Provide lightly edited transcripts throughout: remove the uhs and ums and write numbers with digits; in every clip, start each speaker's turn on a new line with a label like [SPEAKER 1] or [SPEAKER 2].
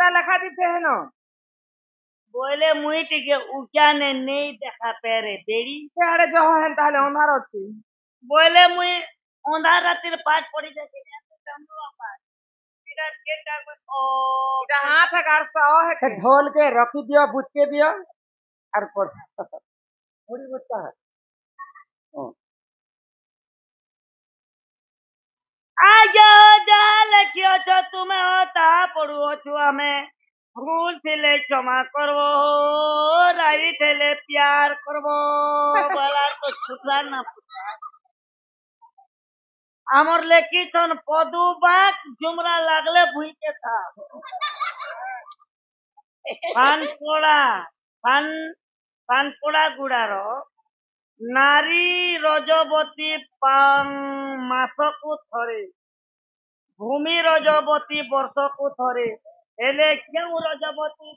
[SPEAKER 1] का लेखा दिथे है न
[SPEAKER 2] बोले मुई टिके उजाने नहीं देखा पेरे बेड़ी
[SPEAKER 1] सेआड़े जो है ताले अंधार अछि
[SPEAKER 2] बोले मुई अंधार रातिर पाठ पड़ी जाके चंदुआ पाठ मेरा केटा में ओ
[SPEAKER 1] इटा हाथ गाड़ सा है ढोल के रखी दियो बुझ के दियो और पढ़ थोड़ी बुझता है
[SPEAKER 2] आजो जाल क्यों छो तुम्हें होता पड़ुओ छु हमें भूल थिले क्षमा करवो राई थिले प्यार करवो बोला तो छुटा ना पुता आमर लेकी छन पदू बाक जुमरा लागले भुई के था पानपोड़ा गुड़ारो नारी रजबती मासकु थरे भूमि रजबती वर्षकु थरे हेले क्यों रजबती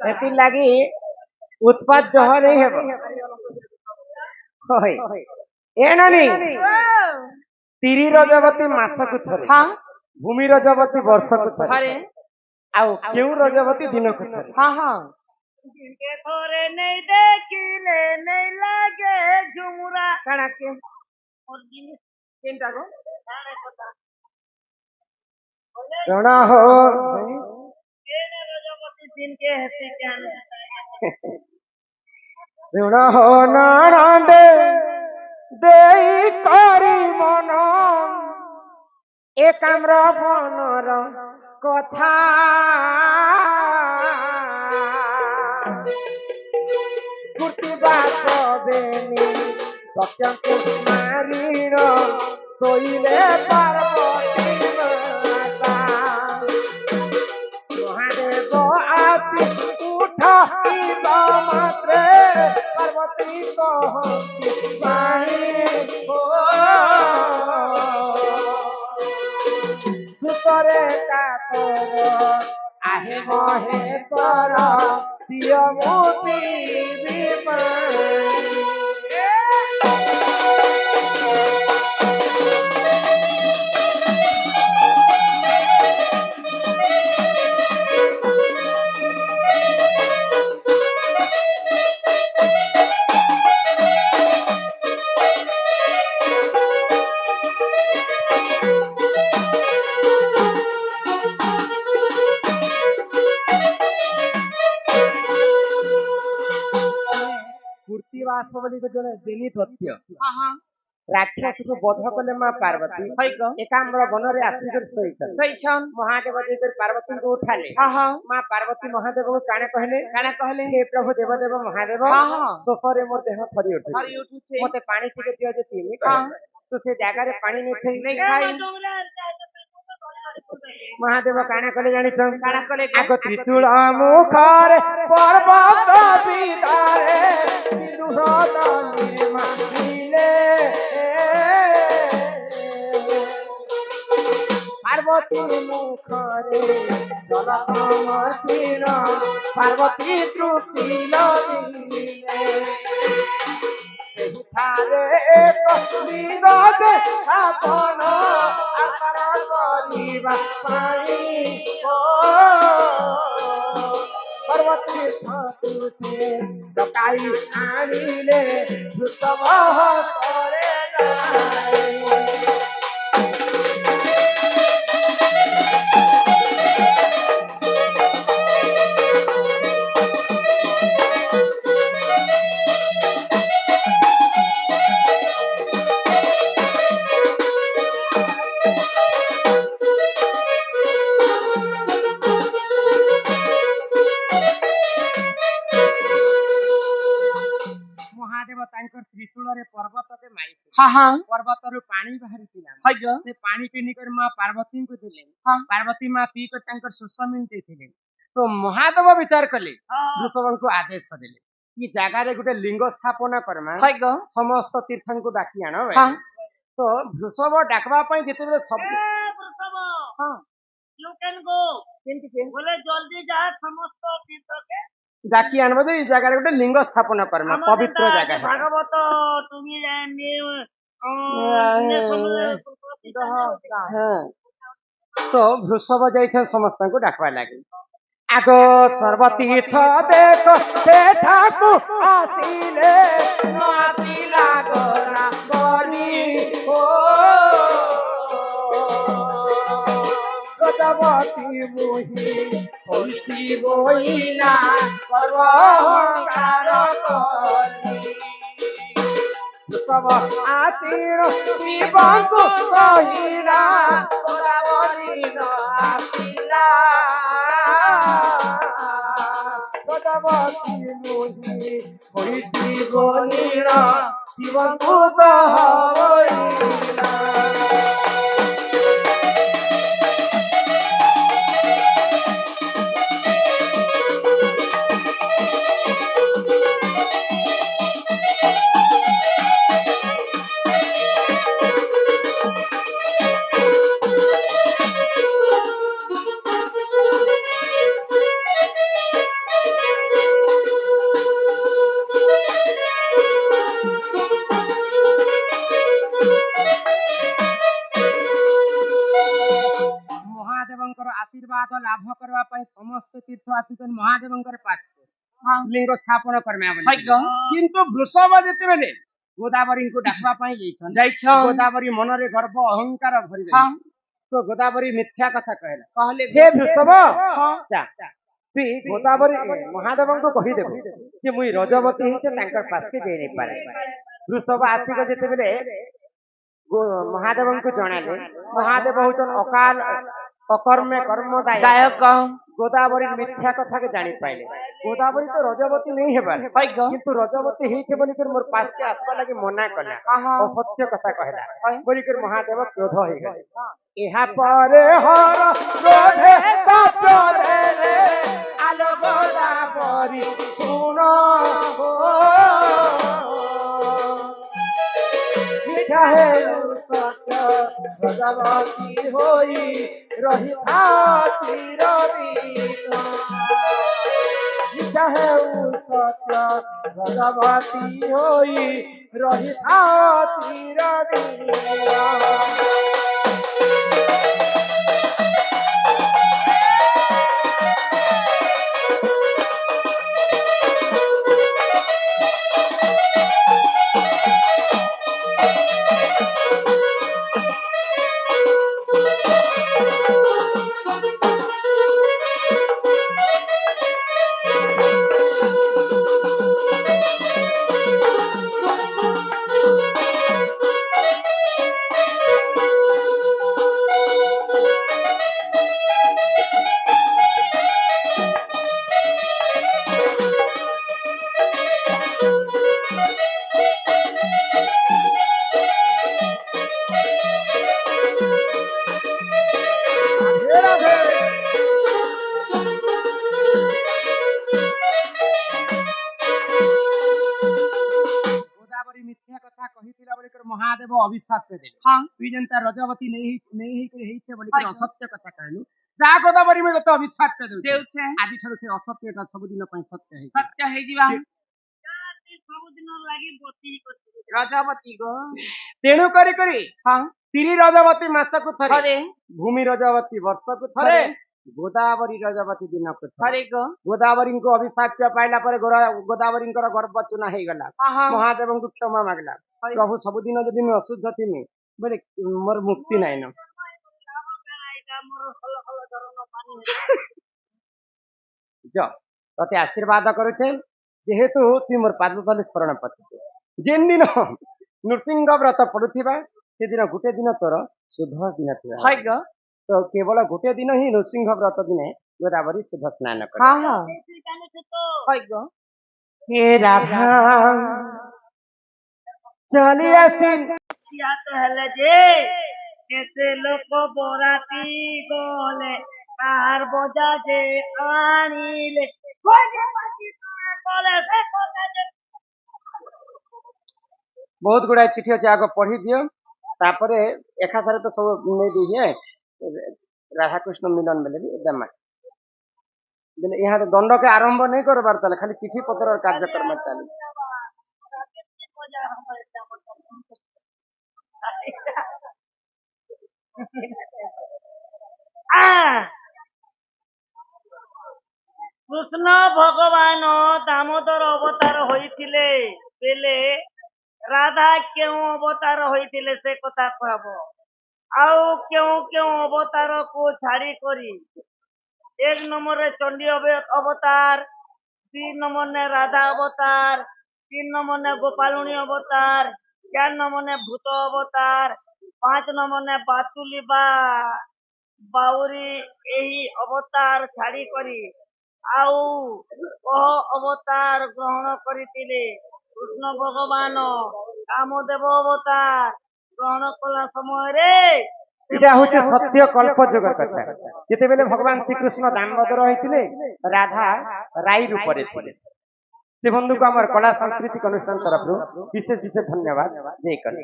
[SPEAKER 1] एति लगी उत्पाद जह नहीं है होय ए नानी तिरी रजबती मासकु थरे हां भूमि रजबती वर्षकु थरे आउ क्यों रजबती दिनकु थरे हां हां
[SPEAKER 2] जिनके थोरे नहीं देखिले नहीं लागे झुमुरा
[SPEAKER 1] कणा के
[SPEAKER 2] और जिन
[SPEAKER 1] केनटा गो
[SPEAKER 2] जाने पता
[SPEAKER 1] सुना हो
[SPEAKER 2] केने रजबती दिन के हसी ज्ञान
[SPEAKER 1] सुना हो नारांडे देई करी मन एकाम्र बनर कथा कुर्ती बात बेनी सत्यंकु मारीर सोइले पार्वती माता महादेव आती उठा मात्रे पार्वती कहती पानी हो सुतरे कातर आहे महे कर दिय मोती विमानी पूर्तिवास बोली जने देनी तथ्य हां हां राक्षस को बध कले मां पार्वती एकाम्र वन रे आसीकर सईछन महादेव देकर पार्वती को उठाले हां हां मां पार्वती महादेव को काने कहले हे प्रभु देवदेव महादेव सोसरे मोर देह थरी उठुचे मते पानी टिके दियो जे पीनी तो से जागा रे पानी नहीं खाई महादेव काना कले जानी छन काना कले आगो त्रिशूल मुखर पर्वत बिदारे बिलुहदानी मानिले पार्वती मुखरे जल समर्थिन पार्वती तृप्ति लदिले थारे एक विरोधे आपन आकार करिबा पाई ओ पर्वती ठाकुर डकाई आनिले सब करे जाए त्रिशूल रे पर्वत के मारी हां हां पर्वत रो पानी बाहरी तिला हां से पानी पीनी कर मां पार्वती को दिले हां पार्वती मां पी कर तांकर सुसमिन देथिले तो महादेव विचार कले वृषभ को आदेश देले कि जागा रे गुटे लिंग स्थापना करमा हां समस्त तीर्थन को डाकी आनो हां तो वृषभ डाकवा पई जेते सब
[SPEAKER 2] वृषभ हां यू कैन गो
[SPEAKER 1] केनती के
[SPEAKER 2] बोले जल्दी जा समस्त तीर्थ के
[SPEAKER 1] ডাকি আনবো যে এই জায়গায় গোটে লিঙ্গ স্থাপন কর্ম পবিত্র জায়গা
[SPEAKER 2] ভাগবত তুমি
[SPEAKER 1] হ্যাঁ তো বৃষভ যাইছেন ସମସ୍ତଙ୍କୁ ডাকবা লাগি আগ সর্বতীর্থ দেখ সেঠাকু আসিলে নআসিলা গোরা বলি ও গজবতী মুহি হইছি বইনা সর্বহংকার করি সব আতির শিবଙ୍କୁ কহিলা গোদাবরী নআসিলা গোদাবতী মুহি হইছি বলিরা শিবଙ୍କୁ কহিলা ମହାଦେବଙ୍କର ଆଶୀର୍ବାଦ ଲାଭ କରିବା ପାଇଁ ସମସ୍ତ ତୀର୍ଥ ଆସିଛନ୍ତି ମହାଦେବଙ୍କର ପାଖକୁ ଲିଙ୍ଗ ସ୍ଥାପନ କର୍ମା ବୋଲି କିନ୍ତୁ ବୃଷଭ ଯେତେବେଳେ ଗୋଦାବରୀଙ୍କୁ ଡାକବା ପାଇଁ ଯାଇଛନ୍ ଗୋଦାବରୀ ମନରେ ଗର୍ବ ଅହଙ୍କାର ଭରି ତ ଗୋଦାବରୀ ମିଥ୍ୟା କଥା କହିଲେ ହେ ବୃଷଭ ତୁଇ ଗୋଦାବରୀ ମହାଦେବଙ୍କୁ କହିଦେବୁ ଯେ ମୁଇଁ ରଜବତୀ ହେଇଛେ ତାଙ୍କର ପାଶକେ ଯାଇ ନେଇ ପାରେ ବୃଷଭ ଆସିକ ଯେତେବେଳେ ମହାଦେବଙ୍କୁ ଜଣାଲେ ମହାଦେବ ହଉଛନ୍ ଅକାଳ অকর্মে কর্মদায়ক গোদাবরী মিথ্যা কথাকে জানি পাইলে গোদাবরী তো রজবতী নেই হেবার কিন্তু রজবতী হইছে বলিকর মোর পাশকে আসবা লাগি মনা কলা অসত্য কথা কহিলা বলিকর মহাদেব ক্রোধ হয়ে গেল ইহা পরে হর ক্রোধে কাপরে রে আলো গোদাবরী শুনো মিঠা হে সত্য ভগবতী হই রহিথা চিরদিন মিঠা হে সত্য ভগবতী হই রহিথা চিরদিন মহাদেব অভিশাপ দেলে তুই যেনতা রজবতী নেই ହେଇছে বলি অসত্য কথা কহিলু যা গোদাবরী মে তো অভিশাপ দেউছে আদি ঠাରୁ ସେ ଅସତ୍ୟଟା ସବୁଦିନ ପାଇଁ ସତ୍ୟ ହେଇଯିବା ସବୁଦିନ ଲାଗି ରଜବତୀ ଗো ତେଣୁ କରି ତିରି ରଜବତୀ ମାସକୁ ଥରେ ଭୂମି ରଜବତୀ ବର୍ଷକୁ ଥରେ ଗୋଦାବରୀ ରଜବତୀ ଦିନକୁ ଥରେ ଗୋଦାବରୀଙ୍କୁ ଅଭିଶାପ ପାଇଲା ପରେ ଗୋଦାବରୀଙ୍କର ଗର୍ଭ ଚୂନା ହେଇଗଲା ମହାଦେବଙ୍କୁ କ୍ଷମା ମାଗିଲା ପ୍ରଭୁ ସବୁଦିନ ଯଦି ମୁଁ ଅଶୁଦ୍ଧ ଥିମି ବୋଲେ ମୋର ମୁକ୍ତି ନାହିଁ ନା ତତେ ଆଶୀର୍ବାଦ କରୁଛେ ଯେହେତୁ ତୁଇ ମୋର ପାଦ ତଳେ ଶରଣ ପଶିଛୁ ଯେନ୍ ଦିନ ନୃସିଂହ ବ୍ରତ ପଡୁଥିବା ସେଦିନ ଗୋଟେ ଦିନ ତୋର ଶୁଦ୍ଧ ଦିନ ଥିବା ତ କେବଳ ଗୋଟେ ଦିନ ହିଁ ନୃସିଂହ ବ୍ରତ ଦିନେ ଗୋଦାବରୀ ଶୁଦ୍ଧ ସ୍ନାନ କରେ চলি আসি
[SPEAKER 2] হেলে যে কেতে লোক বরাতি গলে আর বজা যে আনিলে
[SPEAKER 1] बहुत गुड़ाए चिठी अच्छे आग पढ़ी दियो तापरे एकाथरे तो सब नहीं दीजिए राधाकृष्ण मिलन बेले भी देमा यहाँ तो दंड के आरंभ नहीं करबार ताले खाली चिठी पत्र कार्यक्रम चली
[SPEAKER 2] কৃষ্ণ ভগবান দামোদর অবতার হইছিলে বেলে রাধা কেউ অবতার হইছিলে সে কথা কহব আউ কেউ কেউ অবতার কু ছাড়ি করি এক নম্বরে চণ্ডী অবতার 2 নম্বরে রাধা অবতার 3 নম্বরে গোপালনী অবতার 4 নম্বরে ভূত অবতার 5 নম্বরে বাতুলি বা বাউরি এই অবতার ছাড়ি করি আউ কহ অবতার গ্রহণ করিଥିଲେ কৃষ্ণ ভগবান কামদেব অবতার গ্রহণ কলা সমୟରେ
[SPEAKER 1] এটা হচ্ছে সত্য কল্প যুগের কথা যেতেবেলে ভগবান শ্রীকৃষ্ণ দামোদর হইଥିଲେ রাধা রাই রূপরে ଥିଲେ সে বন্ধুকে আমার কলা সাংস্কৃতিক অনুষ্ঠান তরফରୁ বিশেষ বিশেষ ধন্যবাদ জয় কলি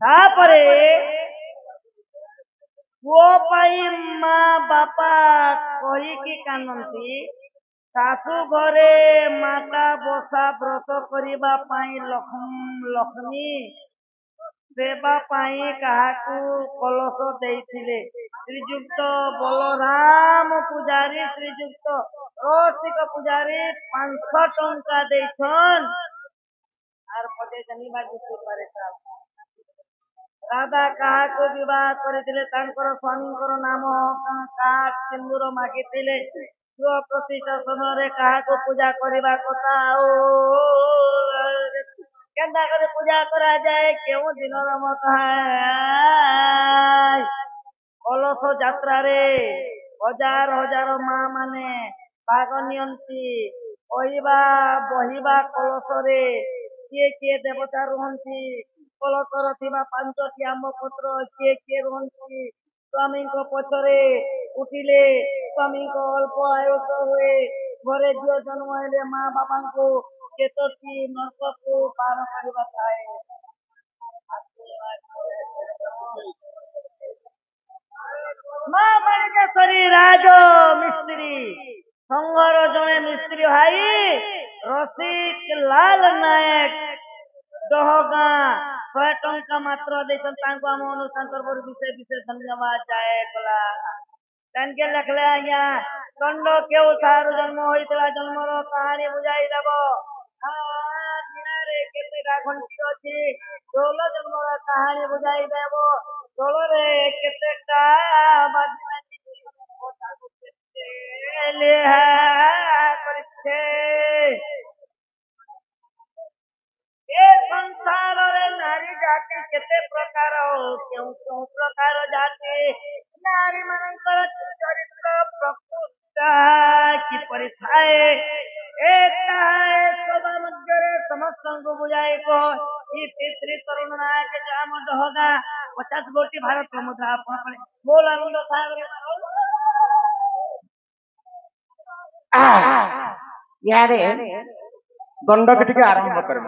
[SPEAKER 2] ତାପରେ ପୁଅ ପାଇଁ ମା ବାପା କହିକି କାନ୍ଦନ୍ତି ଶାଶୁ ଘରେ ମାତା ବସା ବ୍ରତ କରିବା ପାଇଁ ଲକ୍ଷ୍ମୀ ସେବା ପାଇଁ କାହାକୁ କଳସ ଦେଇଥିଲେ ଶ୍ରୀଯୁକ୍ତ ବଳରାମ ପୂଜାରୀ ଶ୍ରୀଯୁକ୍ତ ରସିକ ପୂଜାରୀ 500 ଟଙ୍କା ଦେଇଛନ୍ আর পদে জানিবা দিতে পারে রাধা কাহাକୁ ବିବାହ କରିଥିଲେ ତାଙ୍କର ସ୍ୱାମୀଙ୍କର ନାମ କାହା ସିନ୍ଦୁର ମାଗିଥିଲେ ଗୃହ ପ୍ରତିଷ୍ଠା ସମୟରେ କାହାକୁ ପୂଜା କରିବା କଥା ଆଉ କେନ୍ତା କରି ପୂଜା କରାଯାଏ କେଉଁ ଦିନର ମତ କଳସ ଯାତ୍ରାରେ ହଜାର ହଜାର ମା ମାନେ ଭାଗ ନିଅନ୍ତି ବହିବା କଳସରେ କିଏ କିଏ ଦେବତା ରୁହନ୍ତି କଳସର ଥିବା 5ଟି ଆମ୍ବ ପତ୍ର କିଏ କିଏ ରୁହନ୍ତି ସ୍ୱାମୀଙ୍କ ପଛରେ ଉଠିଲେ ସ୍ୱାମୀଙ୍କ ଅଳ୍ପ ଆୟୁଷ ହୁଏ ଘରେ ଝିଅ ଜନ୍ମ ହେଲେ ମା ବାପାଙ୍କୁ କେତୋଟି ନର୍କକୁ ପାର କରିବା ଥାଏ ମା ମାଣିକେଶ୍ୱରୀ ରାଜ ମିସ୍ତ୍ରୀ ସଂଘର ଜଣେ ମିସ୍ତ୍ରୀ ଭାଇ ରସିକ ଲାଲ ନାୟକ ଦହଗାଁ 100 ଟଙ୍କା ମାତ୍ର ଦେଇଛନ୍ତି ତାଙ୍କୁ ଆମ ଅନୁଷ୍ଠାନ ତରଫରୁ ବିଶେଷ ବିଶେଷ ଧନ୍ୟବାଦ ଯାଏ କଲା ତାଙ୍କେ ଲେଖିଲେ ଆଜ୍ଞା ଦଣ୍ଡ କେଉଁ ଠାରୁ ଜନ୍ମ ହୋଇଥିଲା ଜନ୍ମର କାହାଣୀ ବୁଝାଇ ଦେବ ଦିନରେ କେତେଟା ଘଣ୍ଟି ଅଛି ଦୋଳ ଜନ୍ମର କାହାଣୀ ବୁଝାଇ ଦେବ ଦୋଳରେ କେତେଟା କରିଛେ ଏ ସଂସାରରେ ନାରୀ ଜାତି କେତେ ପ୍ରକାର କେଉଁ କେଉଁ ପ୍ରକାର ଜାତି ନାରୀ ମାନଙ୍କର ଚରିତ୍ର ପ୍ରକୃତି କିପରି ଥାଏ ଏ ସଭା ମଧ୍ୟରେ ସମସ୍ତଙ୍କୁ ବୁଝାଇ ଶ୍ରୀ ତରୁଣ ନାୟକ ଆମ ଦହଗାଁ 50 କୋଟି ଭାରତ ମୁଦ୍ରା ଆପଣ ବୋଲ ଆନନ୍ଦ ସାଗର
[SPEAKER 1] ଇଆଡେ ଦଣ୍ଡ ଟିକେ ଆରମ୍ଭ କରିବ